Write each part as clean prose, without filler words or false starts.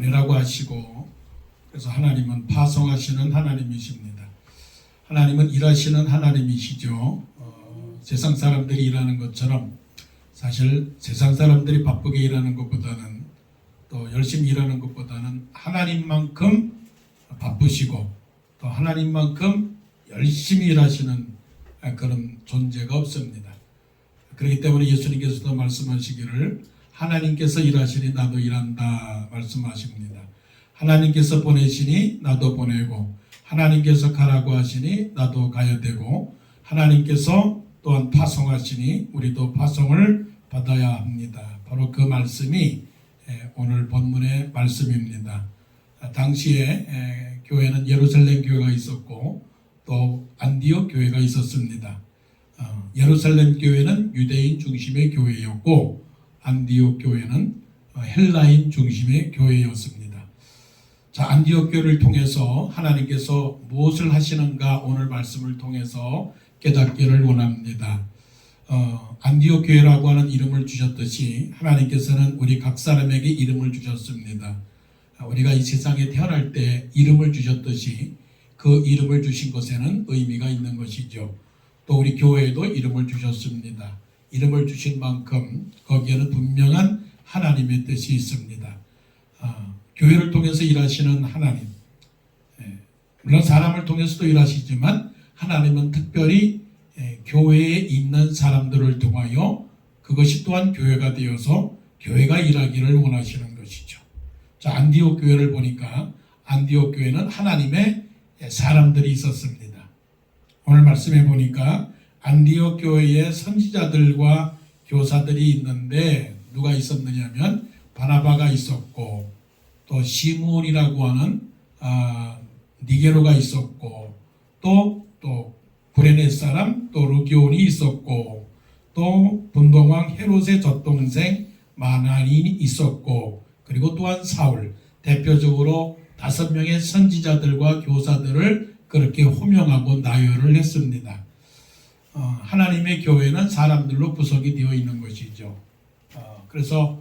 아니라고 하시고, 그래서 하나님은 파송하시는 하나님이십니다. 하나님은 일하시는 하나님이시죠. 세상 사람들이 일하는 것처럼 사실 세상 사람들이 바쁘게 일하는 것보다는, 또 열심히 일하는 것보다는 하나님만큼 바쁘시고 또 하나님만큼 열심히 일하시는 그런 존재가 없습니다. 그렇기 때문에 예수님께서도 말씀하시기를 하나님께서 일하시니 나도 일한다 말씀하십니다. 하나님께서 보내시니 나도 보내고, 하나님께서 가라고 하시니 나도 가야 되고, 하나님께서 또한 파송하시니 우리도 파송을 받아야 합니다. 바로 그 말씀이 오늘 본문의 말씀입니다. 당시에 교회는 예루살렘 교회가 있었고 또 안디옥 교회가 있었습니다. 예루살렘 교회는 유대인 중심의 교회였고 안디옥 교회는 헬라인 중심의 교회였습니다. 자, 안디옥 교회를 통해서 하나님께서 무엇을 하시는가 오늘 말씀을 통해서 깨닫기를 원합니다. 안디옥 교회라고 하는 이름을 주셨듯이 하나님께서는 우리 각 사람에게 이름을 주셨습니다. 우리가 이 세상에 태어날 때 이름을 주셨듯이 그 이름을 주신 것에는 의미가 있는 것이죠. 또 우리 교회에도 이름을 주셨습니다. 이름을 주신 만큼 거기에는 분명한 하나님의 뜻이 있습니다. 교회를 통해서 일하시는 하나님, 물론 사람을 통해서도 일하시지만 하나님은 특별히 교회에 있는 사람들을 통하여 그것이 또한 교회가 되어서 교회가 일하기를 원하시는 것이죠. 자, 안디옥 교회를 보니까 안디옥 교회는 하나님의 사람들이 있었습니다. 오늘 말씀해 보니까 안디옥 교회에 선지자들과 교사들이 있는데 누가 있었느냐면 바나바가 있었고 또 시므온이라고 하는 니게로가 있었고 또 구레네 사람 또 루기온이 있었고 또 분봉왕 헤롯의 젖동생 마난이 있었고, 그리고 또한 사울, 대표적으로 5명의 선지자들과 교사들을 그렇게 호명하고 나열을 했습니다. 하나님의 교회는 사람들로 구성이 되어 있는 것이죠. 그래서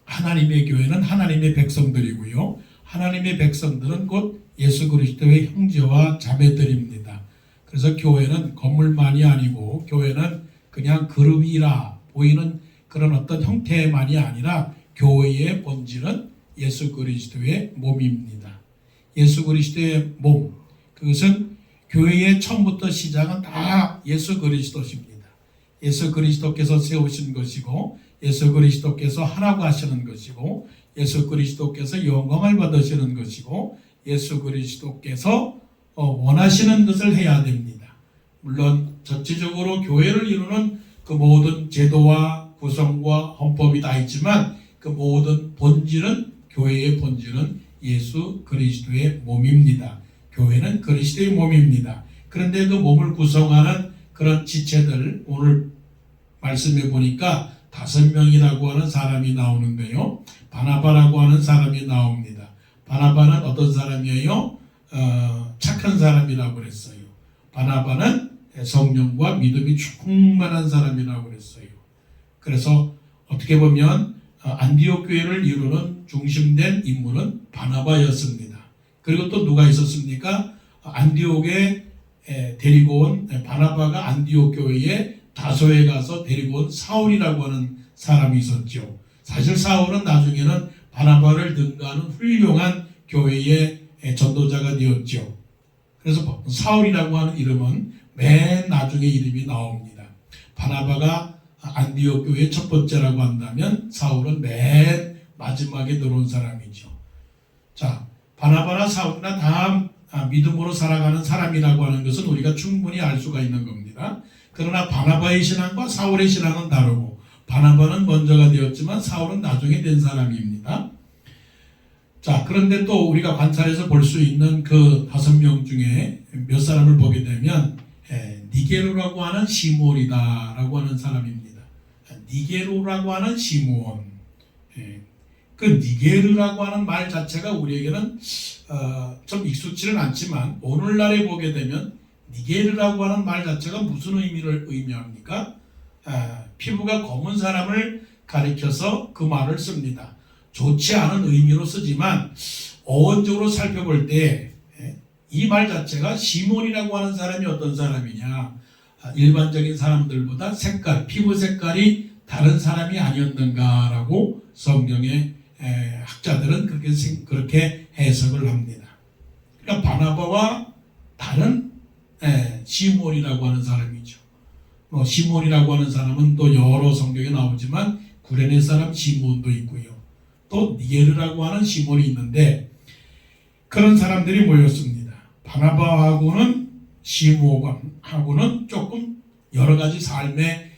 하나님의 교회는 하나님의 백성들이고요. 하나님의 백성들은 곧 예수 그리스도의 형제와 자매들입니다. 그래서 교회는 건물만이 아니고 교회는 그냥 그룹이라 보이는 그런 어떤 형태만이 아니라 교회의 본질은 예수 그리스도의 몸입니다. 예수 그리스도의 몸, 그것은 교회의 처음부터 시작은 다 예수 그리스도십니다. 예수 그리스도께서 세우신 것이고 예수 그리스도께서 하라고 하시는 것이고 예수 그리스도께서 영광을 받으시는 것이고 예수 그리스도께서 원하시는 것을 해야 됩니다. 물론 전체적으로 교회를 이루는 그 모든 제도와 구성과 헌법이 다 있지만 그 모든 본질은, 교회의 본질은 예수 그리스도의 몸입니다. 교회는 그리스도의 몸입니다. 그런데 그 몸을 구성하는 그런 지체들, 오늘 말씀해 보니까 5명이라고 하는 사람이 나오는데요. 바나바라고 하는 사람이 나옵니다. 바나바는 어떤 사람이에요? 착한 사람이라고 그랬어요. 바나바는 성령과 믿음이 충만한 사람이라고 그랬어요. 그래서 어떻게 보면 안디옥 교회를 이루는 중심된 인물은 바나바였습니다. 그리고 또 누가 있었습니까? 안디옥에 데리고 온 바나바가 안디옥 교회에 다소에 가서 데리고 온 사울이라고 하는 사람이 있었죠. 사실 사울은 나중에는 바나바를 능가하는 훌륭한 교회의 전도자가 되었죠. 그래서 사울이라고 하는 이름은 맨 나중에 이름이 나옵니다. 바나바가 안디옥 교회의 첫 번째라고 한다면 사울은 맨 마지막에 들어온 사람이죠. 자, 바나바나 사울이나 다 믿음으로 살아가는 사람이라고 하는 것은 우리가 충분히 알 수가 있는 겁니다. 그러나 바나바의 신앙과 사울의 신앙은 다르고, 바나바는 먼저가 되었지만 사울은 나중에 된 사람입니다. 자, 그런데 또 우리가 관찰해서 볼 수 있는 그 5명 중에 몇 사람을 보게 되면 니게로라고 하는 시므온이다라고 하는 사람입니다. 니게로라고 하는 시므온. 그 니게르라고 하는 말 자체가 우리에게는 좀 익숙지는 않지만 오늘날에 보게 되면 니게르라고 하는 말 자체가 무슨 의미를 의미합니까? 피부가 검은 사람을 가리켜서 그 말을 씁니다. 좋지 않은 의미로 쓰지만 어원적으로 살펴볼 때 이 말 자체가 시몬이라고 하는 사람이 어떤 사람이냐, 일반적인 사람들보다 피부 색깔이 다른 사람이 아니었는가라고 성경의 학자들은 그렇게 해석을 합니다. 그러니까 바나바와 다른 시몬이라고 하는 사람이죠. 시몬이라고 하는 사람은 또 여러 성경에 나오지만 구레네 사람 시몬도 있고요. 또 니게르라고 하는 시몬이 있는데 그런 사람들이 모였습니다. 바나바하고는 시몬하고는 조금 여러 가지 삶의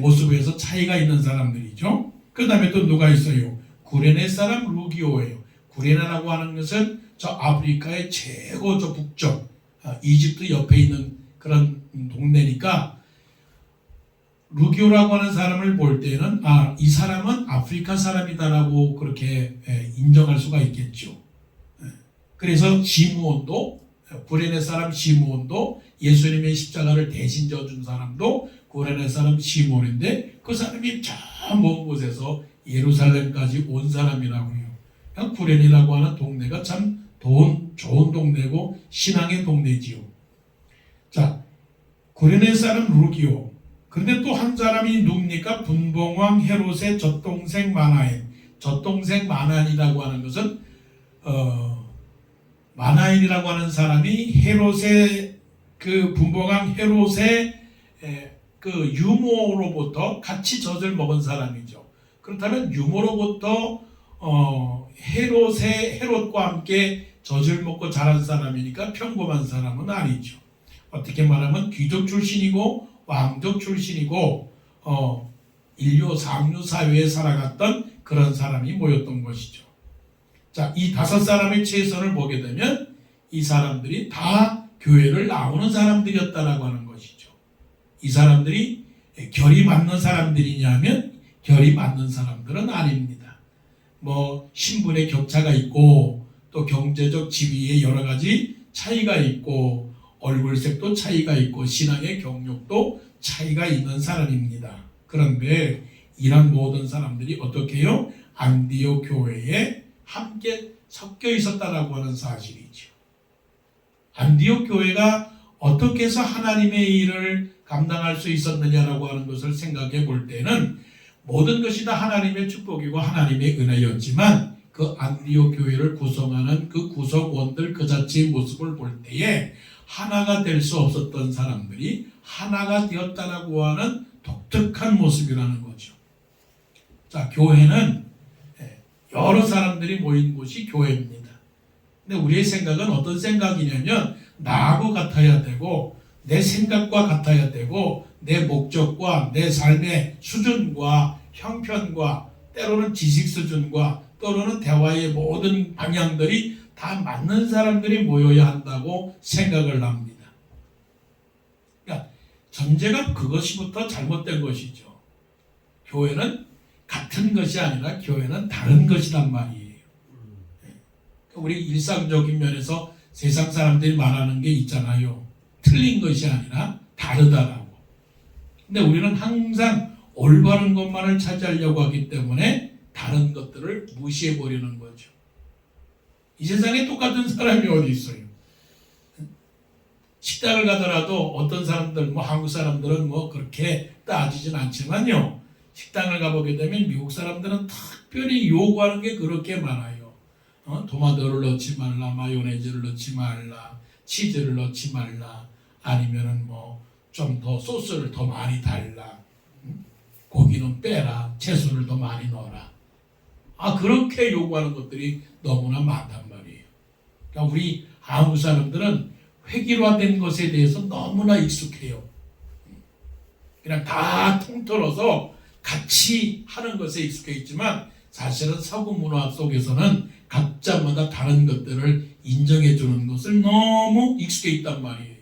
모습에서 차이가 있는 사람들이죠. 그 다음에 또 누가 있어요? 구레네 사람 루기오예요. 구레네라고 하는 것은 저 아프리카의 최고 저 북쪽 이집트 옆에 있는 그런 동네니까 루기오라고 하는 사람을 볼 때는 이 사람은 아프리카 사람이다라고 그렇게 인정할 수가 있겠죠. 그래서 시므온도 구레네 사람 시므온도 예수님의 십자가를 대신 져준 사람도 구레네 사람 시몬인데 그 사람이 저 먼 곳에서 예루살렘까지 온 사람이라고요. 구레네라고 하는 동네가 참 좋은 동네고 신앙의 동네지요. 자, 구레네 사람 루기오. 그런데 또 한 사람이 누굽니까? 분봉왕 헤롯의 젖동생 마나엔. 젖동생 마나엔이라고 하는 것은 마나엔이라고 하는 사람이 헤롯의 분봉왕 헤롯의 그 유모로부터 같이 젖을 먹은 사람이죠. 그렇다면 유모로부터 헤롯과 함께 젖을 먹고 자란 사람이니까 평범한 사람은 아니죠. 어떻게 말하면 귀족 출신이고 왕족 출신이고 인류 상류 사회에 살아갔던 그런 사람이 모였던 것이죠. 자, 이 5사람의 최선을 보게 되면 이 사람들이 다 교회를 나오는 사람들이었다라고 하는 것이죠. 이 사람들이 결이 맞는 사람들이냐면 결이 맞는 사람들은 아닙니다. 신분의 격차가 있고 또 경제적 지위에 여러 가지 차이가 있고 얼굴색도 차이가 있고 신앙의 경력도 차이가 있는 사람입니다. 그런데 이런 모든 사람들이 어떻게 해요? 안디옥 교회에 함께 섞여 있었다라고 하는 사실이죠. 안디옥 교회가 어떻게 해서 하나님의 일을 감당할 수 있었느냐라고 하는 것을 생각해 볼 때는 모든 것이 다 하나님의 축복이고 하나님의 은혜였지만 그 안디옥 교회를 구성하는 그 구성원들 그 자체의 모습을 볼 때에 하나가 될 수 없었던 사람들이 하나가 되었다라고 하는 독특한 모습이라는 거죠. 자, 교회는 여러 사람들이 모인 곳이 교회입니다. 근데 우리의 생각은 어떤 생각이냐면 나하고 같아야 되고 내 생각과 같아야 되고 내 목적과 내 삶의 수준과 형편과 때로는 지식 수준과 또는 대화의 모든 방향들이 다 맞는 사람들이 모여야 한다고 생각을 합니다. 그러니까 전제가 그것이부터 잘못된 것이죠. 교회는 같은 것이 아니라 교회는 다른 것이란 말이에요. 우리 일상적인 면에서 세상 사람들이 말하는 게 있잖아요. 틀린 것이 아니라 다르다라고. 근데 우리는 항상 올바른 것만을 차지하려고 하기 때문에 다른 것들을 무시해버리는 거죠. 이 세상에 똑같은 사람이 어디 있어요? 식당을 가더라도 어떤 사람들, 한국 사람들은 그렇게 따지진 않지만요. 식당을 가보게 되면 미국 사람들은 특별히 요구하는 게 그렇게 많아요. 토마토를 넣지 말라, 마요네즈를 넣지 말라, 치즈를 넣지 말라, 아니면은 좀 더 소스를 더 많이 달라, 고기는 빼라, 채소를 더 많이 넣어라. 그렇게 요구하는 것들이 너무나 많단 말이에요. 그러니까 우리 한국 사람들은 획일화된 것에 대해서 너무나 익숙해요. 그냥 다 통틀어서 같이 하는 것에 익숙해 있지만 사실은 서구 문화 속에서는 각자마다 다른 것들을 인정해 주는 것을 너무 익숙해 있단 말이에요.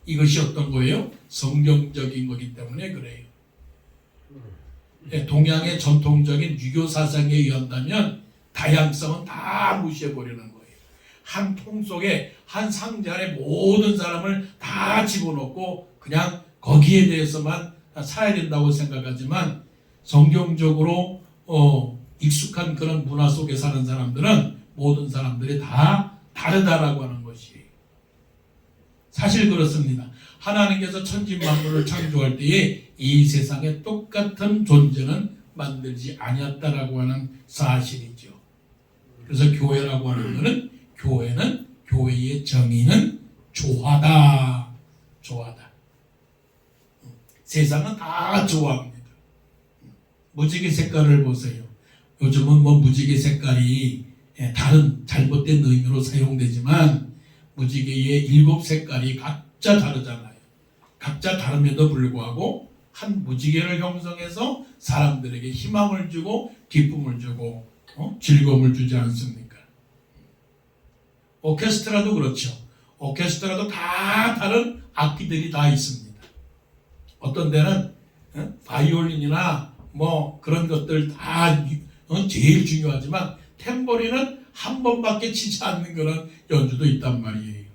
이것이 어떤 거예요? 성경적인 거기 때문에 그래요. 동양의 전통적인 유교 사상에 의한다면 다양성은 다 무시해버리는 거예요. 한 통 속에 한 상자 안에 모든 사람을 다 집어넣고 그냥 거기에 대해서만 살아야 된다고 생각하지만 성경적으로 익숙한 그런 문화 속에 사는 사람들은 모든 사람들이 다 다르다라고 하는 것이에요. 사실 그렇습니다. 하나님께서 천지만물을 창조할 때에 이 세상에 똑같은 존재는 만들지 아니었다라고 하는 사실이죠. 그래서 교회라고 하는 것은 교회의 정의는 조화다. 조화다. 세상은 다 좋아합니다. 무지개 색깔을 보세요. 요즘은 무지개 색깔이 다른 잘못된 의미로 사용되지만 무지개의 7색깔이 각자 다르잖아요. 각자 다름에도 불구하고 한 무지개를 형성해서 사람들에게 희망을 주고 기쁨을 주고 즐거움을 주지 않습니까? 오케스트라도 그렇죠. 오케스트라도 다 다른 악기들이 다 있습니다. 어떤 데는 바이올린이나 그런 것들 다 제일 중요하지만 탬보린은 한 번밖에 치지 않는 그런 연주도 있단 말이에요.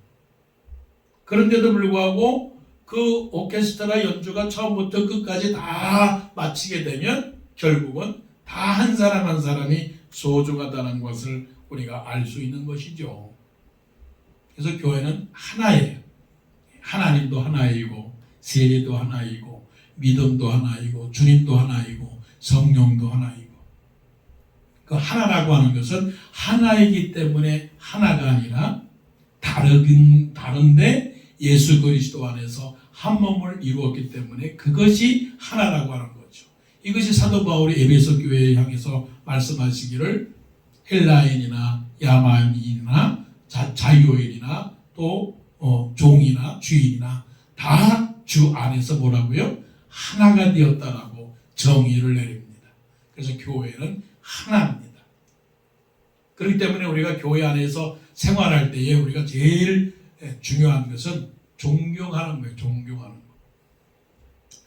그런데도 불구하고 그 오케스트라 연주가 처음부터 끝까지 다 마치게 되면 결국은 다 한 사람 한 사람이 소중하다는 것을 우리가 알 수 있는 것이죠. 그래서 교회는 하나예요. 하나님도 하나이고 세례도 하나이고 믿음도 하나이고 주님도 하나이고 성령도 하나이고 그 하나라고 하는 것은 하나이기 때문에 하나가 아니라 다른데 예수 그리스도 안에서 한 몸을 이루었기 때문에 그것이 하나라고 하는 거죠. 이것이 사도 바울이 에베소 교회에 향해서 말씀하시기를 헬라인이나 야만인이나 자유인이나 또 종이나 주인이나 다 주 안에서 뭐라고요? 하나가 되었다라고 정의를 내립니다. 그래서 교회는 하나입니다. 그렇기 때문에 우리가 교회 안에서 생활할 때에 우리가 제일 중요한 것은 존경하는 거예요. 존경하는 거.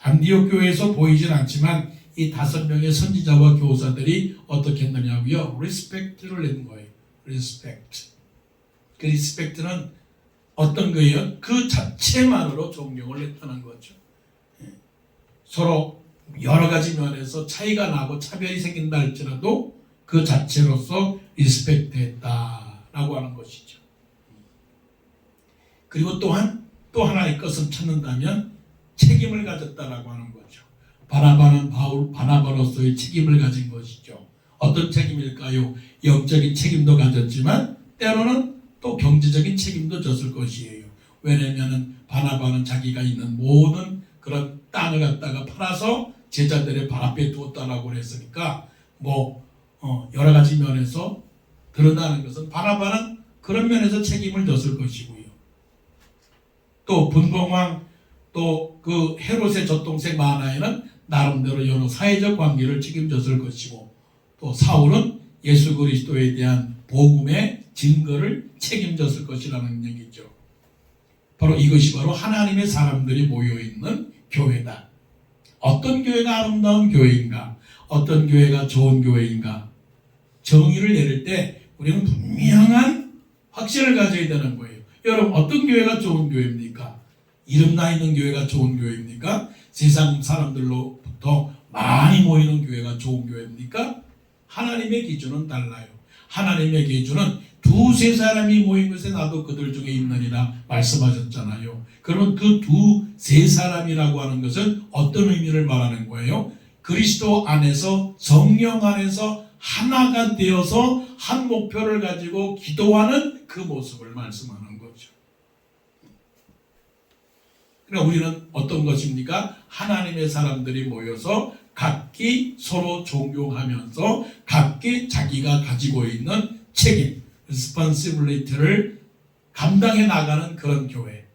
안디옥 교회에서 보이진 않지만 이 5명의 선지자와 교사들이 어떻게 했느냐고요? 리스펙트를 낸 거예요. 리스펙트. 그 리스펙트는 어떤 거예요? 그 자체만으로 존경을 했다는 거죠. 서로 여러 가지 면에서 차이가 나고 차별이 생긴다 할지라도 그 자체로서 리스펙트 했다라고 하는 것이죠. 그리고 또한 또 하나의 것을 찾는다면 책임을 가졌다라고 하는 거죠. 바나바는 바나바로서의 책임을 가진 것이죠. 어떤 책임일까요? 영적인 책임도 가졌지만 때로는 또 경제적인 책임도 졌을 것이에요. 왜냐하면 바나바는 자기가 있는 모든 그런 땅을 갖다가 팔아서 제자들의 발 앞에 두었다라고 했으니까 여러 가지 면에서 드러나는 것은 바나바는 그런 면에서 책임을 졌을 것이고요. 또 분봉왕 또 그 헤롯의 젖동생 마나에는 나름대로 여러 사회적 관계를 책임졌을 것이고 또 사울은 예수 그리스도에 대한 복음의 증거를 책임졌을 것이라는 얘기죠. 이것이 바로 하나님의 사람들이 모여있는 교회다. 어떤 교회가 아름다운 교회인가? 어떤 교회가 좋은 교회인가? 정의를 내릴 때 우리는 분명한 확신을 가져야 되는 거예요. 여러분 어떤 교회가 좋은 교회입니까? 이름 나 있는 교회가 좋은 교회입니까? 세상 사람들로부터 많이 모이는 교회가 좋은 교회입니까? 하나님의 기준은 달라요. 하나님의 기준은 2-3 사람이 모인 것에 나도 그들 중에 있느니라 말씀하셨잖아요. 그러면 그 2-3 사람이라고 하는 것은 어떤 의미를 말하는 거예요? 그리스도 안에서 성령 안에서 하나가 되어서 한 목표를 가지고 기도하는 그 모습을 말씀하는 거죠. 그러니까 우리는 어떤 것입니까? 하나님의 사람들이 모여서 각기 서로 존경하면서 각기 자기가 가지고 있는 책임, responsibility를 감당해 나가는 그런 교회.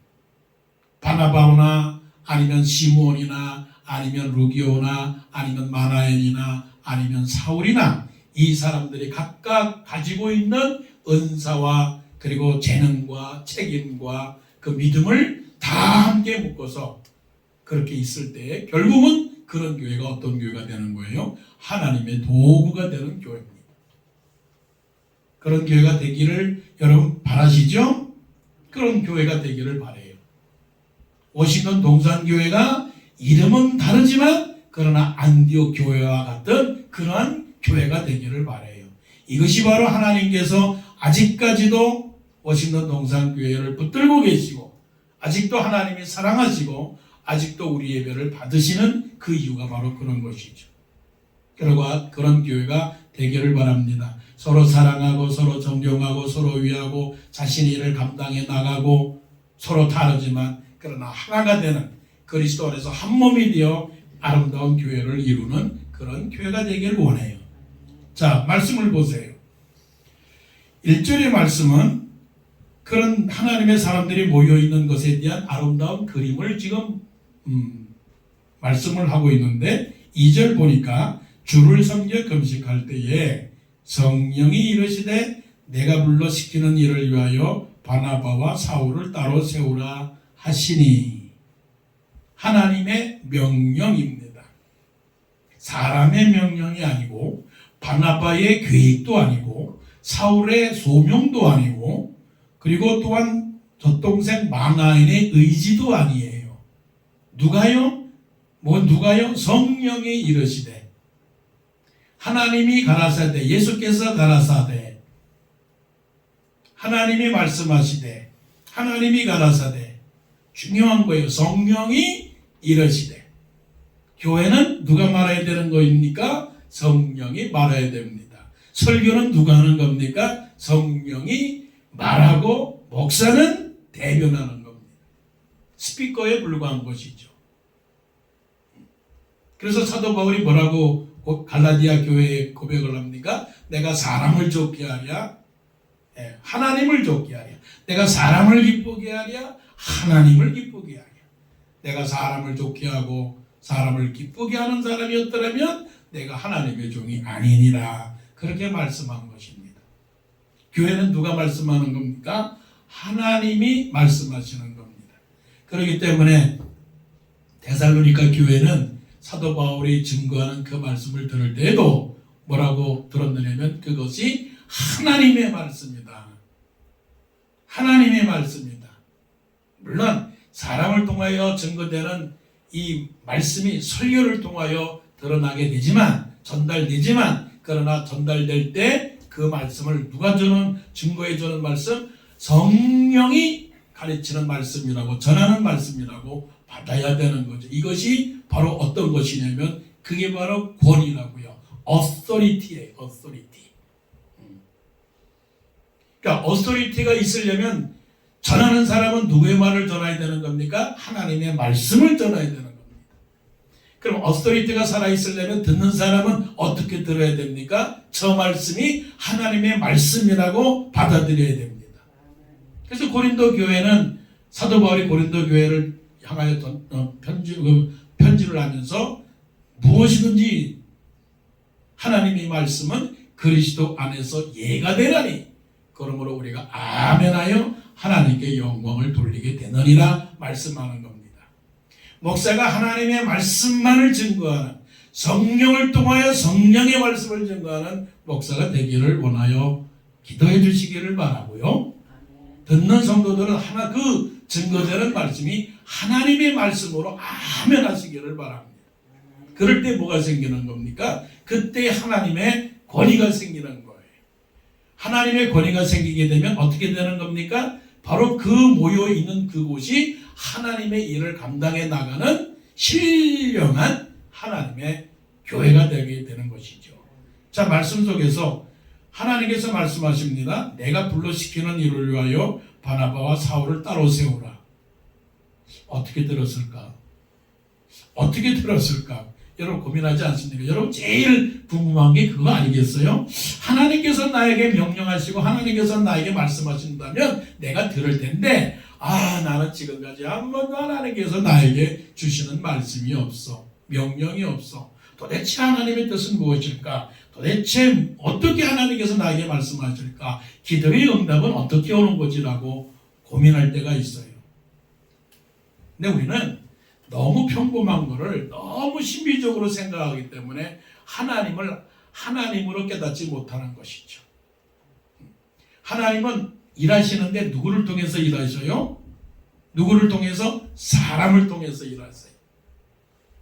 바나바나 아니면 시므온이나 아니면 루기오나 아니면 마나엔이나 아니면 사울이나 이 사람들이 각각 가지고 있는 은사와 그리고 재능과 책임과 그 믿음을 다 함께 묶어서 그렇게 있을 때 결국은 그런 교회가 어떤 교회가 되는 거예요? 하나님의 도구가 되는 교회입니다. 그런 교회가 되기를 여러분 바라시죠? 그런 교회가 되기를 바라요. 워싱턴 동산교회가 이름은 다르지만 그러나 안디옥 교회와 같은 그러한 교회가 되기를 바라요. 이것이 바로 하나님께서 아직까지도 워싱턴 동산교회를 붙들고 계시고 아직도 하나님이 사랑하시고 아직도 우리 예배를 받으시는 그 이유가 바로 그런 것이죠. 결과 그런 교회가 되기를 바랍니다. 서로 사랑하고 서로 존경하고 서로 위하고 자신의 일을 감당해 나가고 서로 다르지만 그러나 하나가 되는 그리스도 안에서 한 몸이 되어 아름다운 교회를 이루는 그런 교회가 되기를 원해요. 자, 말씀을 보세요. 1절의 말씀은 그런 하나님의 사람들이 모여있는 것에 대한 아름다운 그림을 지금 말씀을 하고 있는데 2절 보니까 주를 섬겨 금식할 때에 성령이 이르시되 내가 불러 시키는 일을 위하여 바나바와 사울을 따로 세우라 하시니 하나님의 명령입니다. 사람의 명령이 아니고 바나바의 계획도 아니고 사울의 소명도 아니고 그리고 또한 젖동생 마나인의 의지도 아니에요. 누가요? 누가요? 성령이 이르시되 하나님이 가라사대 예수께서 가라사대 하나님이 말씀하시되 하나님이 가라사대 중요한 거예요. 성령이 이르시되 교회는 누가 말해야 되는 거입니까? 성령이 말해야 됩니다. 설교는 누가 하는 겁니까? 성령이 말하고 목사는 대변하는 겁니다. 스피커에 불과한 것이죠. 그래서 사도 바울이 뭐라고 갈라디아 교회에 고백을 합니까? 내가 사람을 좋게 하랴 하나님을 좋게 하랴 내가 사람을 기쁘게 하랴 하나님을 기쁘게 하랴 내가 사람을 좋게 하고 사람을 기쁘게 하는 사람이었더라면 내가 하나님의 종이 아니니라 그렇게 말씀한 것입니다. 교회는 누가 말씀하는 겁니까? 하나님이 말씀하시는 겁니다. 그렇기 때문에 데살로니가 교회는 사도 바울이 증거하는 그 말씀을 들을 때에도 뭐라고 들었느냐면 그것이 하나님의 말씀이다. 하나님의 말씀이다. 물론 사람을 통하여 증거되는 이 말씀이 설교를 통하여 드러나게 되지만 전달되지만 그러나 전달될 때 그 말씀을 누가 주는 증거해 주는 말씀 성령이 가르치는 말씀이라고 전하는 말씀이라고 받아야 되는 거죠. 이것이 바로 어떤 것이냐면 그게 바로 권위라고요. authority예요. authority. 그러니까 authority가 있으려면 전하는 사람은 누구의 말을 전해야 되는 겁니까? 하나님의 말씀을 전해야 되는 겁니다. 그럼 authority가 살아있으려면 듣는 사람은 어떻게 들어야 됩니까? 저 말씀이 하나님의 말씀이라고 받아들여야 됩니다. 그래서 고린도 교회는 사도 바울이 고린도 교회를 향하여 편지를 하면서 무엇이든지 하나님의 말씀은 그리스도 안에서 예가 되나니 그러므로 우리가 아멘하여 하나님께 영광을 돌리게 되느니라 말씀하는 겁니다. 목사가 하나님의 말씀만을 증거하는 성령을 통하여 성령의 말씀을 증거하는 목사가 되기를 원하여 기도해 주시기를 바라고요. 듣는 성도들은 하나 그 증거되는 말씀이 하나님의 말씀으로 아멘 하시기를 바랍니다. 그럴 때 뭐가 생기는 겁니까? 그때 하나님의 권위가 생기는 거예요. 하나님의 권위가 생기게 되면 어떻게 되는 겁니까? 바로 그 모여 있는 그곳이 하나님의 일을 감당해 나가는 신령한 하나님의 교회가 되게 되는 것이죠. 자, 말씀 속에서 하나님께서 말씀하십니다. 내가 불러시키는 일을 위하여 바나바와 사울을 따로 세우라. 어떻게 들었을까? 어떻게 들었을까? 여러분 고민하지 않습니까? 여러분 제일 궁금한 게 그거 아니겠어요? 하나님께서 나에게 명령하시고 하나님께서 나에게 말씀하신다면 내가 들을 텐데 나는 지금까지 한 번도 하나님께서 나에게 주시는 말씀이 없어. 명령이 없어. 도대체 하나님의 뜻은 무엇일까? 도대체 어떻게 하나님께서 나에게 말씀하실까? 기도의 응답은 어떻게 오는 거지라고 고민할 때가 있어요. 근데 우리는 너무 평범한 거를 너무 신비적으로 생각하기 때문에 하나님을 하나님으로 깨닫지 못하는 것이죠. 하나님은 일하시는데 누구를 통해서 일하셔요? 누구를 통해서? 사람을 통해서 일하세요.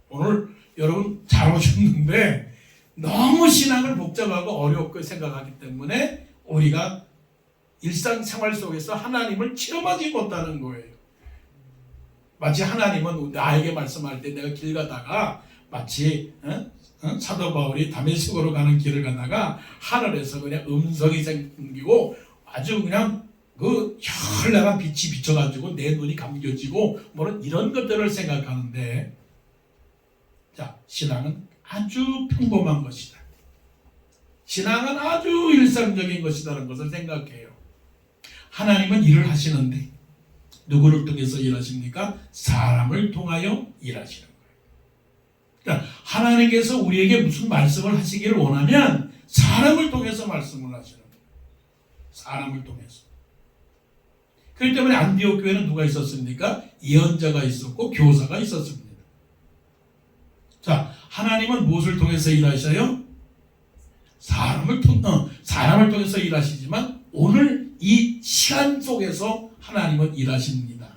오늘 여러분 잘 오셨는데 너무 신앙을 복잡하고 어렵게 생각하기 때문에 우리가 일상생활 속에서 하나님을 체험하지 못하는 거예요. 마치 하나님은 나에게 말씀할 때 내가 길 가다가 마치 사도 바울이 다메섹으로 가는 길을 가다가 하늘에서 그냥 음성이 생기고 아주 그냥 그 현란한 빛이 비쳐가지고 내 눈이 감겨지고 뭐는 이런 것들을 생각하는데, 자, 신앙은 아주 평범한 것이다. 신앙은 아주 일상적인 것이라는 것을 생각해요. 하나님은 일을 하시는데 누구를 통해서 일하십니까? 사람을 통하여 일하시는 거예요. 그러니까 하나님께서 우리에게 무슨 말씀을 하시기를 원하면 사람을 통해서 말씀을 하시는 거예요. 사람을 통해서. 그렇기 때문에 안디옥 교회는 누가 있었습니까? 예언자가 있었고 교사가 있었습니다. 자, 하나님은 무엇을 통해서 일하셔요? 사람을 통해서 일하시지만 오늘 이 시간 속에서 하나님은 일하십니다.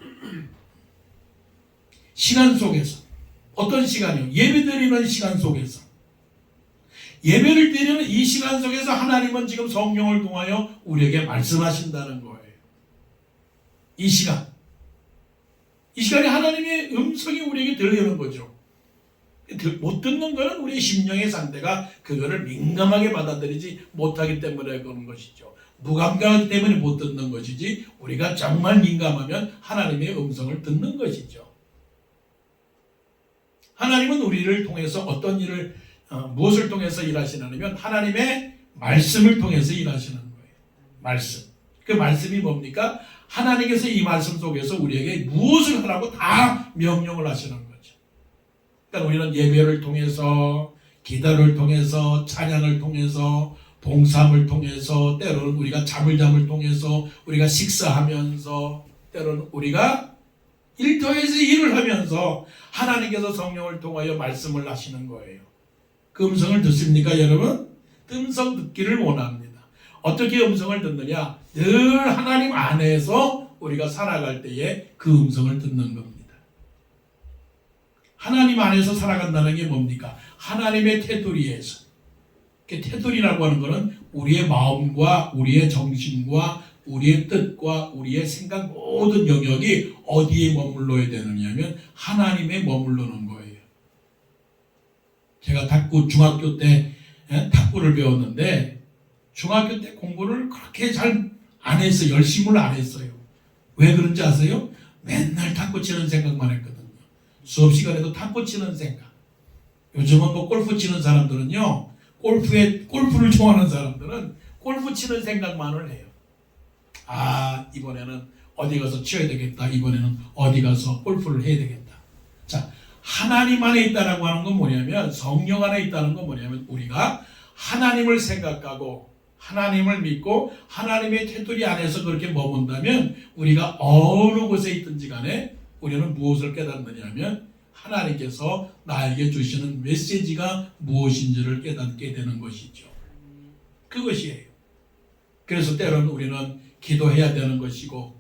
시간 속에서. 어떤 시간이요? 예배드리는 시간 속에서. 예배를 드리는 이 시간 속에서 하나님은 지금 성령을 통하여 우리에게 말씀하신다는 거예요. 이 시간. 이 시간에 하나님의 음성이 우리에게 들리는 거죠. 못 듣는 것은 우리의 심령의 상태가 그거를 민감하게 받아들이지 못하기 때문에 그런 것이죠. 무감각하기 때문에 못 듣는 것이지 우리가 정말 민감하면 하나님의 음성을 듣는 것이죠. 하나님은 우리를 통해서 어떤 일을 무엇을 통해서 일하시냐면 하나님의 말씀을 통해서 일하시는 거예요. 말씀. 그 말씀이 뭡니까? 하나님께서 이 말씀 속에서 우리에게 무엇을 하라고 다 명령을 하시는 거죠. 그러니까 우리는 예배를 통해서, 기도를 통해서, 찬양을 통해서, 봉사를 통해서, 때로는 우리가 잠을 통해서, 우리가 식사하면서, 때로는 우리가 일터에서 일을 하면서 하나님께서 성령을 통하여 말씀을 하시는 거예요. 그 음성을 듣습니까, 여러분? 음성 듣기를 원합니다. 어떻게 음성을 듣느냐? 늘 하나님 안에서 우리가 살아갈 때에 그 음성을 듣는 겁니다. 하나님 안에서 살아간다는 게 뭡니까? 하나님의 테두리에서. 테두리라고 하는 것은 우리의 마음과 우리의 정신과 우리의 뜻과 우리의 생각 모든 영역이 어디에 머물러야 되느냐면 하나님에 머물러는 거예요. 제가 중학교 때 탁구를 배웠는데 중학교 때 공부를 그렇게 잘 안 했어요. 열심을 안 했어요. 왜 그런지 아세요? 맨날 탁구 치는 생각만 했거든요. 수업 시간에도 탁구 치는 생각. 요즘은 뭐 골프 치는 사람들은요, 골프를 좋아하는 사람들은 골프 치는 생각만을 해요. 아, 이번에는 어디 가서 치어야 되겠다. 이번에는 어디 가서 골프를 해야 되겠다. 자, 하나님 안에 있다라고 하는 건 뭐냐면, 성령 안에 있다는 건 뭐냐면, 우리가 하나님을 생각하고 하나님을 믿고 하나님의 테두리 안에서 그렇게 머문다면 우리가 어느 곳에 있든지 간에 우리는 무엇을 깨닫느냐면 하나님께서 나에게 주시는 메시지가 무엇인지를 깨닫게 되는 것이죠. 그것이에요. 그래서 때로는 우리는 기도해야 되는 것이고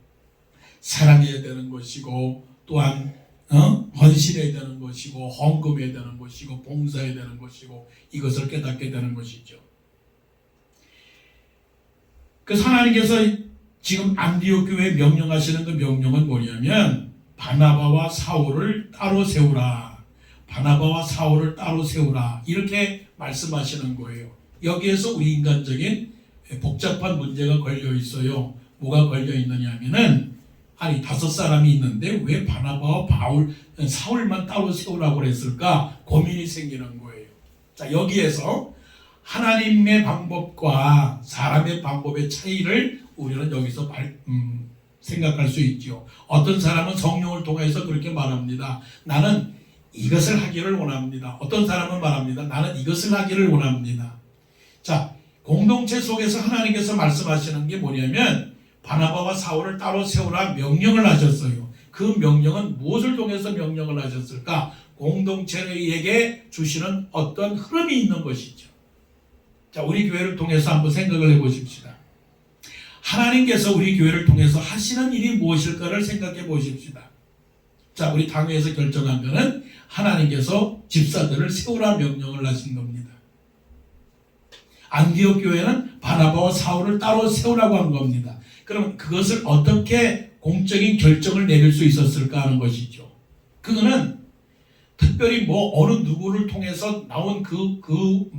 사랑해야 되는 것이고 또한 헌신해야 되는 것이고 헌금해야 되는 것이고 봉사해야 되는 것이고 이것을 깨닫게 되는 것이죠. 그래서 하나님께서 지금 안디옥 교회에 명령하시는 그 명령은 뭐냐면 바나바와 사울을 따로 세우라. 바나바와 사울을 따로 세우라. 이렇게 말씀하시는 거예요. 여기에서 우리 인간적인 복잡한 문제가 걸려 있어요. 뭐가 걸려 있느냐 하면은 아니 5사람이 있는데 왜 바나바와 사울만 따로 세우라고 그랬을까? 고민이 생기는 거예요. 자, 여기에서 하나님의 방법과 사람의 방법의 차이를 우리는 여기서 생각할 수 있죠. 어떤 사람은 성령을 통해서 그렇게 말합니다. 나는 이것을 하기를 원합니다. 어떤 사람은 말합니다. 나는 이것을 하기를 원합니다. 자, 공동체 속에서 하나님께서 말씀하시는 게 뭐냐면 바나바와 사울을 따로 세우라 명령을 하셨어요. 그 명령은 무엇을 통해서 명령을 하셨을까? 공동체에게 주시는 어떤 흐름이 있는 것이죠. 자, 우리 교회를 통해서 한번 생각을 해보십시다. 하나님께서 우리 교회를 통해서 하시는 일이 무엇일까를 생각해 보십시다. 자, 우리 당회에서 결정한 것은 하나님께서 집사들을 세우라 명령을 하신 겁니다. 안디옥 교회는 바나바와 사울을 따로 세우라고 한 겁니다. 그럼 그것을 어떻게 공적인 결정을 내릴 수 있었을까 하는 것이죠. 그거는 특별히 어느 누구를 통해서 나온 그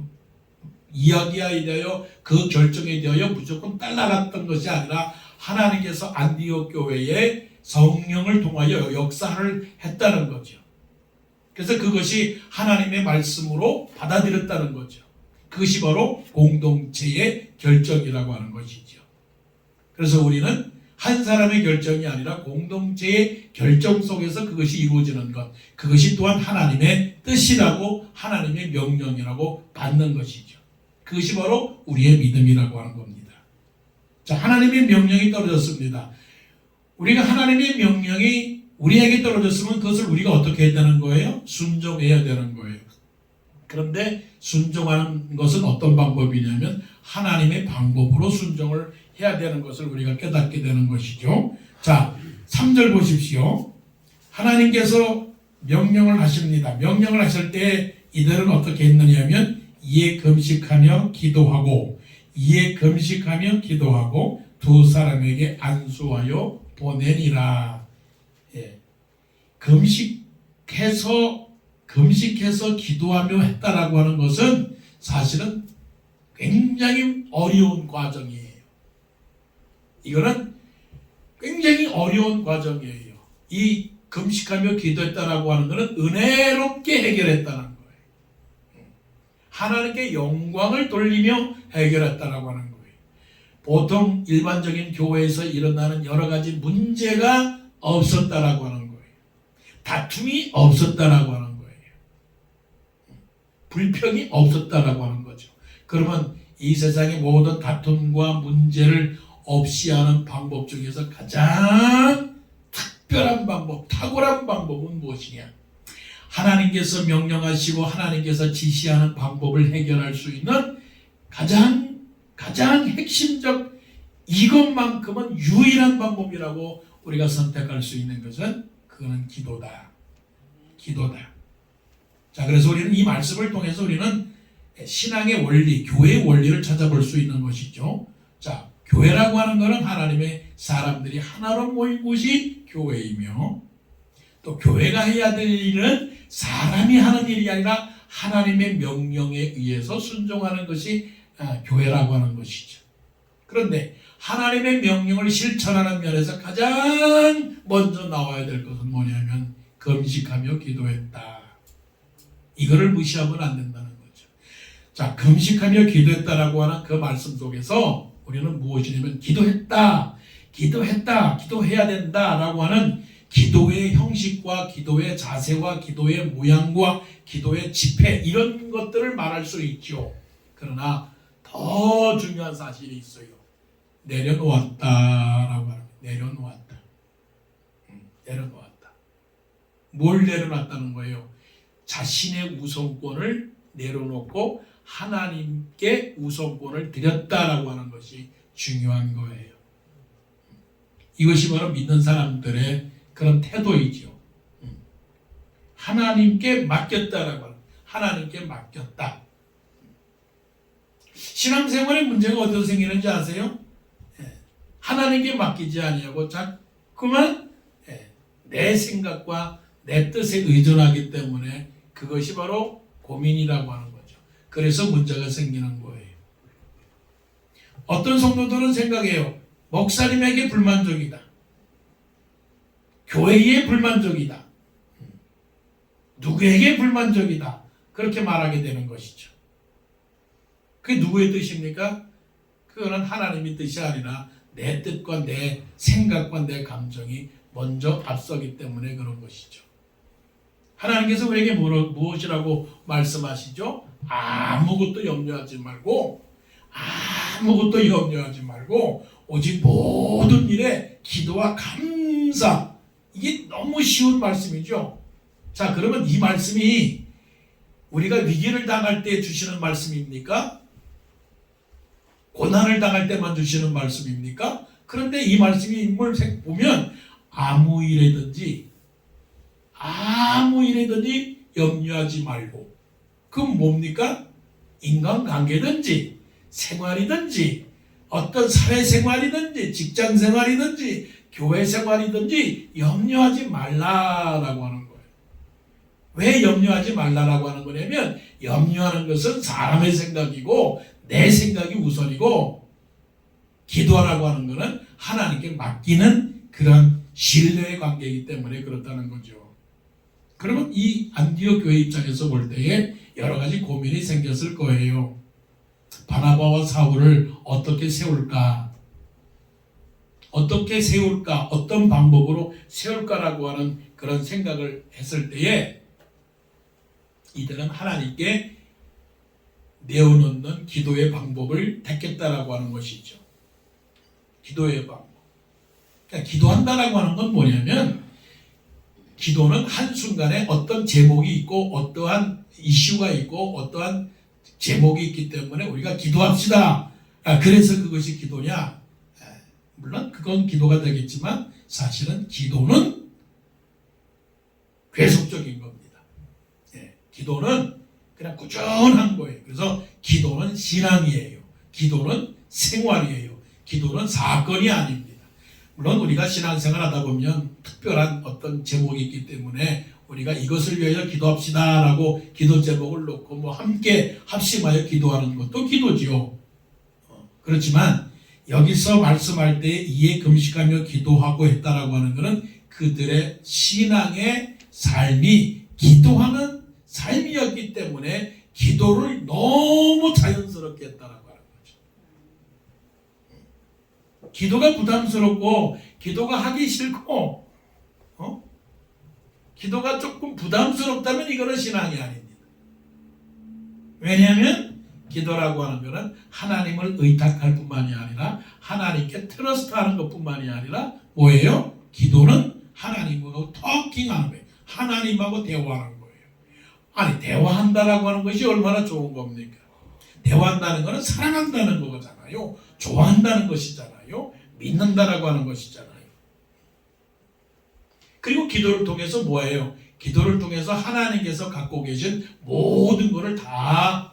이야기에 대하여 그 결정에 대하여 무조건 따라갔던 것이 아니라 하나님께서 안디옥 교회에 성령을 통하여 역사를 했다는 거죠. 그래서 그것이 하나님의 말씀으로 받아들였다는 거죠. 그것이 바로 공동체의 결정이라고 하는 것이죠. 그래서 우리는 한 사람의 결정이 아니라 공동체의 결정 속에서 그것이 이루어지는 것, 그것이 또한 하나님의 뜻이라고 하나님의 명령이라고 받는 것이죠. 그것이 바로 우리의 믿음이라고 하는 겁니다. 자, 하나님의 명령이 떨어졌습니다. 우리가 하나님의 명령이 우리에게 떨어졌으면 그것을 우리가 어떻게 해야 되는 거예요? 순종해야 되는 거예요. 그런데 순종하는 것은 어떤 방법이냐면 하나님의 방법으로 순종을 해야 되는 것을 우리가 깨닫게 되는 것이죠. 자, 3절 보십시오. 하나님께서 명령을 하십니다. 명령을 하실 때 이들은 어떻게 했느냐 하면 이에 금식하며 기도하고 두 사람에게 안수하여 보내니라. 예. 금식해서 기도하며 했다라고 하는 것은 사실은 굉장히 어려운 과정이에요. 이거는 굉장히 어려운 과정이에요. 이 금식하며 기도했다라고 하는 것은 은혜롭게 해결했다는 거예요. 하나님께 영광을 돌리며 해결했다라고 하는 거예요. 보통 일반적인 교회에서 일어나는 여러 가지 문제가 없었다라고 하는 거예요. 다툼이 없었다라고 하는 거예요. 불평이 없었다라고 하는 거죠. 그러면 이 세상의 모든 다툼과 문제를 없이 하는 방법 중에서 가장 특별한 방법, 탁월한 방법은 무엇이냐? 하나님께서 명령하시고 하나님께서 지시하는 방법을 해결할 수 있는 가장 핵심적 이것만큼은 유일한 방법이라고 우리가 선택할 수 있는 것은 그거는 기도다. 자, 그래서 우리는 이 말씀을 통해서 우리는 신앙의 원리, 교회의 원리를 찾아볼 수 있는 것이죠. 자, 교회라고 하는 것은 하나님의 사람들이 하나로 모인 곳이 교회이며, 또 교회가 해야 될 일은 사람이 하는 일이 아니라 하나님의 명령에 의해서 순종하는 것이 교회라고 하는 것이죠. 그런데 하나님의 명령을 실천하는 면에서 가장 먼저 나와야 될 것은 뭐냐면 금식하며 기도했다. 이거를 무시하면 안 된다는 거죠. 자, 금식하며 기도했다라고 하는 그 말씀 속에서 우리는 무엇이냐면 기도해야 된다라고 하는 기도의 형식과 기도의 자세와 기도의 모양과 기도의 집회 이런 것들을 말할 수 있죠. 그러나 더 중요한 사실이 있어요. 내려놓았다라고 합니다. 내려놓았다. 뭘 내려놨다는 거예요? 자신의 우선권을 내려놓고 하나님께 우선권을 드렸다라고 하는 것이 중요한 거예요. 이것이 바로 믿는 사람들의 그런 태도이죠. 하나님께 맡겼다라고 하는, 하나님께 맡겼다. 신앙생활의 문제가 어디서 생기는지 아세요? 하나님께 맡기지 아니하고 자꾸만 내 생각과 내 뜻에 의존하기 때문에 그것이 바로 고민이라고 하는 거죠. 그래서 문제가 생기는 거예요. 어떤 성도들은 생각해요. 목사님에게 불만족이다. 교회에 불만족이다. 누구에게 불만족이다. 그렇게 말하게 되는 것이죠. 그게 누구의 뜻입니까? 그거는 하나님의 뜻이 아니라 내 뜻과 내 생각과 내 감정이 먼저 앞서기 때문에 그런 것이죠. 하나님께서 우리에게 무엇이라고 말씀하시죠? 아무것도 염려하지 말고 오직 모든 일에 기도와 감사. 이게 너무 쉬운 말씀이죠. 자, 그러면 이 말씀이 우리가 위기를 당할 때 주시는 말씀입니까? 고난을 당할 때만 주시는 말씀입니까? 그런데 이 말씀이 인물 보면 아무 일에든지 염려하지 말고, 그건 뭡니까? 인간관계든지 생활이든지 어떤 사회생활이든지 직장생활이든지 교회생활이든지 염려하지 말라라고 하는 거예요. 왜 염려하지 말라라고 하는 거냐면 염려하는 것은 사람의 생각이고 내 생각이 우선이고 기도하라고 하는 것은 하나님께 맡기는 그런 신뢰의 관계이기 때문에 그렇다는 거죠. 그러면 이 안디옥 교회 입장에서 볼 때에 여러 가지 고민이 생겼을 거예요. 바나바와 사울을 어떻게 세울까? 어떻게 세울까? 어떤 방법으로 세울까라고 하는 그런 생각을 했을 때에 이들은 하나님께 내어놓는 기도의 방법을 택했다라고 하는 것이죠. 기도의 방법. 그러니까 기도한다라고 하는 건 뭐냐면 기도는 한순간에 어떤 제목이 있고 어떠한 이슈가 있고 어떠한 제목이 있기 때문에 우리가 기도합시다. 그래서 그것이 기도냐? 물론 그건 기도가 되겠지만 사실은 기도는 계속적인 겁니다. 기도는 그냥 꾸준한 거예요. 그래서 기도는 신앙이에요. 기도는 생활이에요. 기도는 사건이 아닙니다. 물론 우리가 신앙생활 하다 보면 특별한 어떤 제목이 있기 때문에 우리가 이것을 위하여 기도합시다라고 기도 제목을 놓고 뭐 함께 합심하여 기도하는 것도 기도지요. 그렇지만 여기서 말씀할 때 이에 금식하며 기도하고 했다라고 하는 것은 그들의 신앙의 삶이 기도하는 삶이었기 때문에 기도를 너무 자연스럽게 했다라고 하는 거죠. 기도가 부담스럽고 기도가 하기 싫고 기도가 조금 부담스럽다면 이거는 신앙이 아닙니다. 왜냐하면 기도라고 하는 것은 하나님을 의탁할 뿐만이 아니라 하나님께 트러스트하는 것뿐만이 아니라 뭐예요? 기도는 하나님하고 토킹하는 거예요. 하나님하고 대화하는 거예요. 아니 대화한다라고 하는 것이 얼마나 좋은 겁니까? 대화한다는 것은 사랑한다는 거잖아요. 좋아한다는 것이잖아요. 믿는다라고 하는 것이잖아요. 그리고 기도를 통해서 뭐예요? 기도를 통해서 하나님께서 갖고 계신 모든 것을 다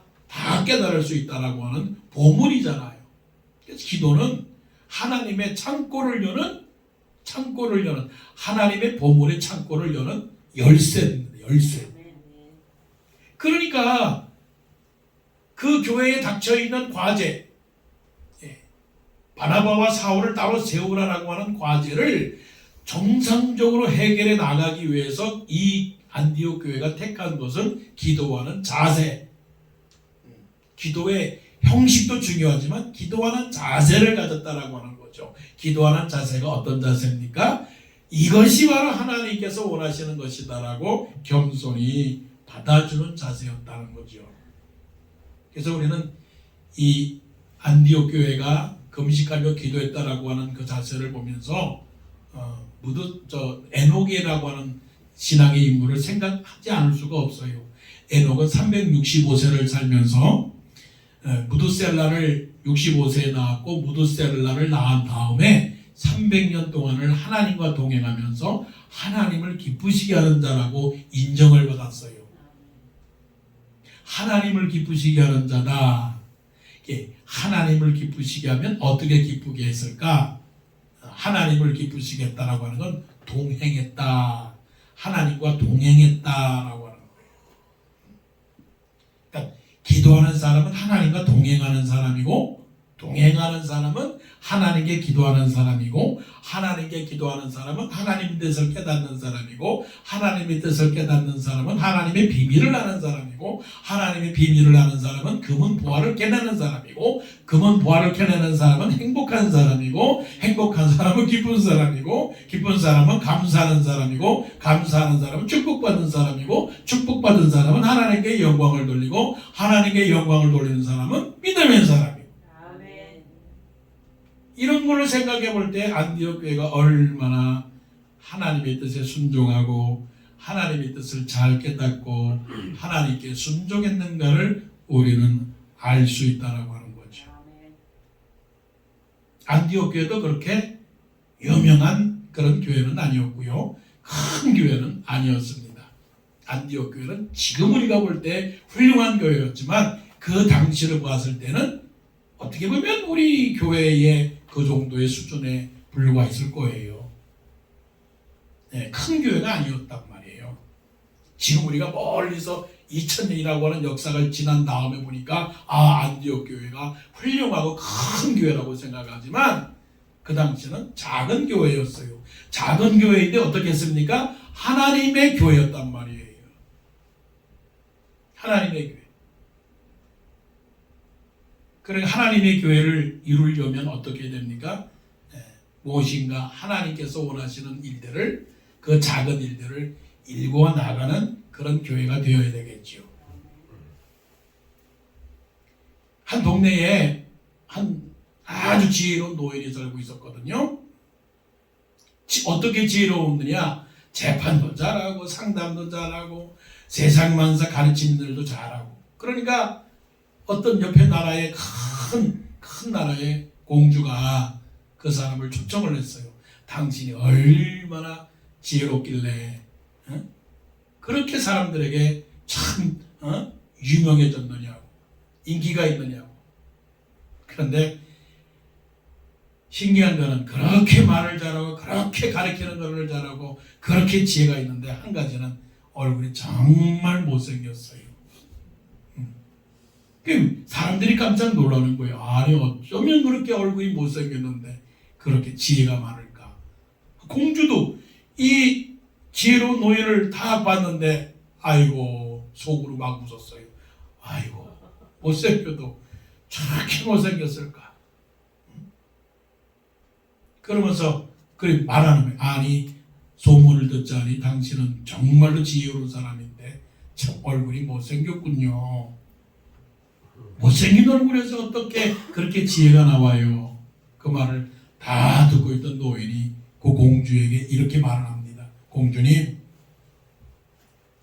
깨달을 수 있다라고 하는 보물이잖아요. 그래서 기도는 하나님의 창고를 여는 하나님의 보물의 창고를 여는 열쇠입니다. 열쇠. 그러니까 그 교회에 닥쳐있는 과제, 바나바와 사울을 따로 세우라라고 하는 과제를 정상적으로 해결해 나가기 위해서 이 안디옥 교회가 택한 것은 기도하는 자세. 기도의 형식도 중요하지만 기도하는 자세를 가졌다라고 하는 거죠. 기도하는 자세가 어떤 자세입니까? 이것이 바로 하나님께서 원하시는 것이다라고 겸손히 받아주는 자세였다는 거죠. 그래서 우리는 이 안디옥 교회가 금식하며 기도했다라고 하는 그 자세를 보면서 에녹이라고 하는 신앙의 인물을 생각하지 않을 수가 없어요. 에녹은 365세를 살면서 무드셀라를 65세에 낳았고 무드셀라를 낳은 다음에 300년 동안을 하나님과 동행하면서 하나님을 기쁘시게 하는 자라고 인정을 받았어요. 하나님을 기쁘시게 하는 자다. 하나님을 기쁘시게 하면 어떻게 기쁘게 했을까? 하나님을 기쁘시게 했다라고 하는 건 동행했다. 하나님과 동행했다라고 하는 거예요. 그러니까 기도하는 사람은 하나님과 동행하는 사람이고 동행하는 사람은 하나님께 기도하는 사람이고 하나님께 기도하는 사람은 하나님의 뜻을 깨닫는 사람이고 하나님의 뜻을 깨닫는 사람은 하나님의 비밀을 아는 사람이고 하나님의 비밀을 아는 사람은 금은 보화를 깨내는 사람이고 금은 보화를 깨내는 사람은 행복한 사람이고 행복한 사람은 기쁜 사람이고 기쁜 사람은 감사하는 사람이고 감사하는 사람은 축복받는 사람이고 축복받은 사람은 하나님께 영광을 돌리고 하나님께 영광을 돌리는 사람은 믿음의 사람이고 이런 걸로 생각해 볼 때 안디옥 교회가 얼마나 하나님의 뜻에 순종하고 하나님의 뜻을 잘 깨닫고 하나님께 순종했는가를 우리는 알 수 있다라고 하는 거죠. 안디옥 교회도 그렇게 유명한 그런 교회는 아니었고요. 큰 교회는 아니었습니다. 안디옥 교회는 지금 우리가 볼 때 훌륭한 교회였지만 그 당시를 봤을 때는 어떻게 보면 우리 교회의 그 정도의 수준에 불과했을 거예요. 네, 큰 교회가 아니었단 말이에요. 지금 우리가 멀리서 2000년이라고 하는 역사가 지난 다음에 보니까 안디옥 교회가 훌륭하고 큰 교회라고 생각하지만 그 당시는 작은 교회였어요. 작은 교회인데 어떻게 했습니까? 하나님의 교회였단 말이에요. 하나님의 교회. 그러니까 하나님의 교회를 이루려면 어떻게 됩니까? 무엇인가 하나님께서 원하시는 일들을, 그 작은 일들을 일구어 나가는 그런 교회가 되어야 되겠지요. 한 동네에 한 아주 지혜로운 노인이 살고 있었거든요. 어떻게 지혜로웠느냐? 재판도 잘하고 상담도 잘하고 세상 만사 가르치는 일도 잘하고. 그러니까 어떤 옆에 나라의 큰 나라의 공주가 그 사람을 초청을 했어요. 당신이 얼마나 지혜롭길래 그렇게 사람들에게 참 유명해졌느냐고, 인기가 있느냐고. 그런데 신기한 거는 그렇게 말을 잘하고 그렇게 가르치는 것을 잘하고 그렇게 지혜가 있는데 한 가지는 얼굴이 정말 못생겼어요. 사람들이 깜짝 놀라는 거예요. 아니 어쩌면 그렇게 얼굴이 못생겼는데 그렇게 지혜가 많을까. 공주도 이 지혜로운 노인을 다 봤는데 아이고 속으로 막 웃었어요. 아이고 못생겨도 저렇게 못생겼을까. 그러면서 그렇게 말하는 거예요. 아니 소문을 듣자니 당신은 정말로 지혜로운 사람인데 참 얼굴이 못생겼군요. 못생긴 얼굴에서 어떻게 그렇게 지혜가 나와요? 그 말을 다 듣고 있던 노인이 그 공주에게 이렇게 말을 합니다. 공주님,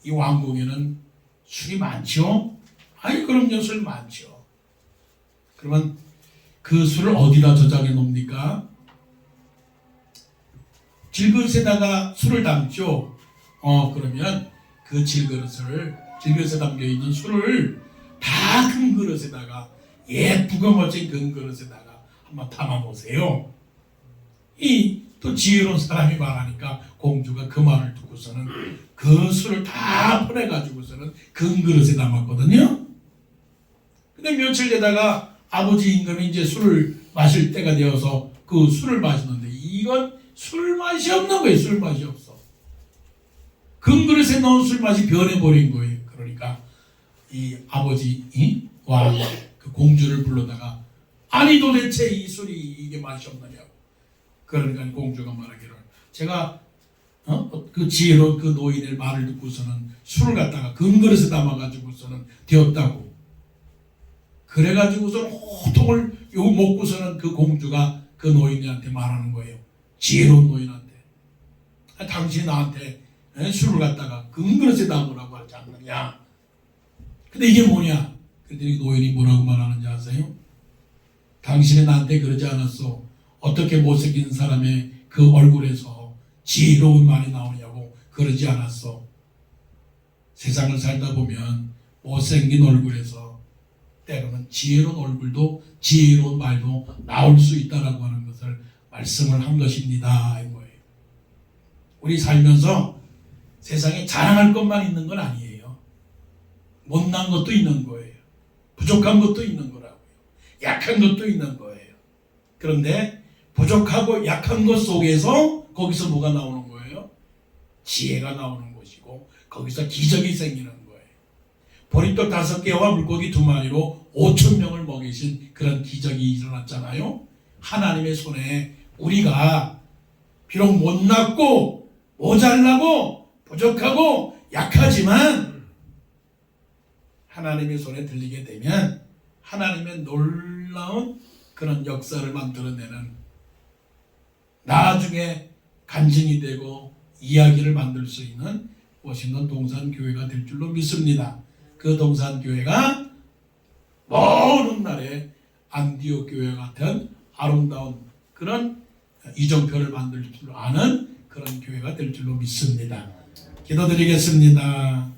이 왕궁에는 술이 많죠? 아니 그럼요, 술 많죠. 그러면 그 술을 어디다 저장해 놓습니까? 질그릇에다가 술을 담죠. 그러면 그 질그릇에 담겨 있는 술을 다 큰 그릇에다가 예쁘고 멋진 큰 그릇에다가 한번 담아 놓으세요. 이 또 지혜로운 사람이 말하니까 공주가 그 말을 듣고서는 그 술을 다 퍼내 가지고서는 큰 그릇에 담았거든요. 근데 며칠 되다가 아버지 임금이 이제 술을 마실 때가 되어서 그 술을 마시는데 이건 술 맛이 없는 거예요. 술 맛이 없어. 큰 그릇에 넣은 술 맛이 변해버린 거예요. 그러니까 이 아버지 왕 그 공주를 불러다가 아니 도대체 이 술이 이게 맛이 없느냐고. 그러니까 공주가 말하기를 제가 그 지혜로운 그 노인의 말을 듣고서는 술을 갖다가 큰 그릇에 담아가지고서는 되었다고. 그래가지고서는 호통을 먹고서는 그 공주가 그 노인한테 말하는 거예요. 지혜로운 노인한테. 당신이 나한테 술을 갖다가 큰 그릇에 담으라고 하지 않느냐. 근데 이게 뭐냐? 그랬더니 노인이 뭐라고 말하는지 아세요? 당신이 나한테 그러지 않았어. 어떻게 못생긴 사람의 그 얼굴에서 지혜로운 말이 나오냐고 그러지 않았어. 세상을 살다 보면 못생긴 얼굴에서 때로는 지혜로운 얼굴도 지혜로운 말도 나올 수 있다라고 하는 것을 말씀을 한 것입니다. 이 거예요. 우리 살면서 세상에 자랑할 것만 있는 건 아니에요. 못난 것도 있는 거예요. 부족한 것도 있는 거라고요. 약한 것도 있는 거예요. 그런데 부족하고 약한 것 속에서 거기서 뭐가 나오는 거예요? 지혜가 나오는 것이고 거기서 기적이 생기는 거예요. 보리떡 5개와 물고기 2마리로 5,000명을 먹이신 그런 기적이 일어났잖아요. 하나님의 손에 우리가 비록 못났고 모자라고 부족하고 약하지만 하나님의 손에 들리게 되면 하나님의 놀라운 그런 역사를 만들어내는 나중에 간증이 되고 이야기를 만들 수 있는 워싱턴 동산교회가 될 줄로 믿습니다. 그 동산교회가 먼 훗날에 안디옥 교회 같은 아름다운 그런 이정표를 만들 줄 아는 그런 교회가 될 줄로 믿습니다. 기도드리겠습니다.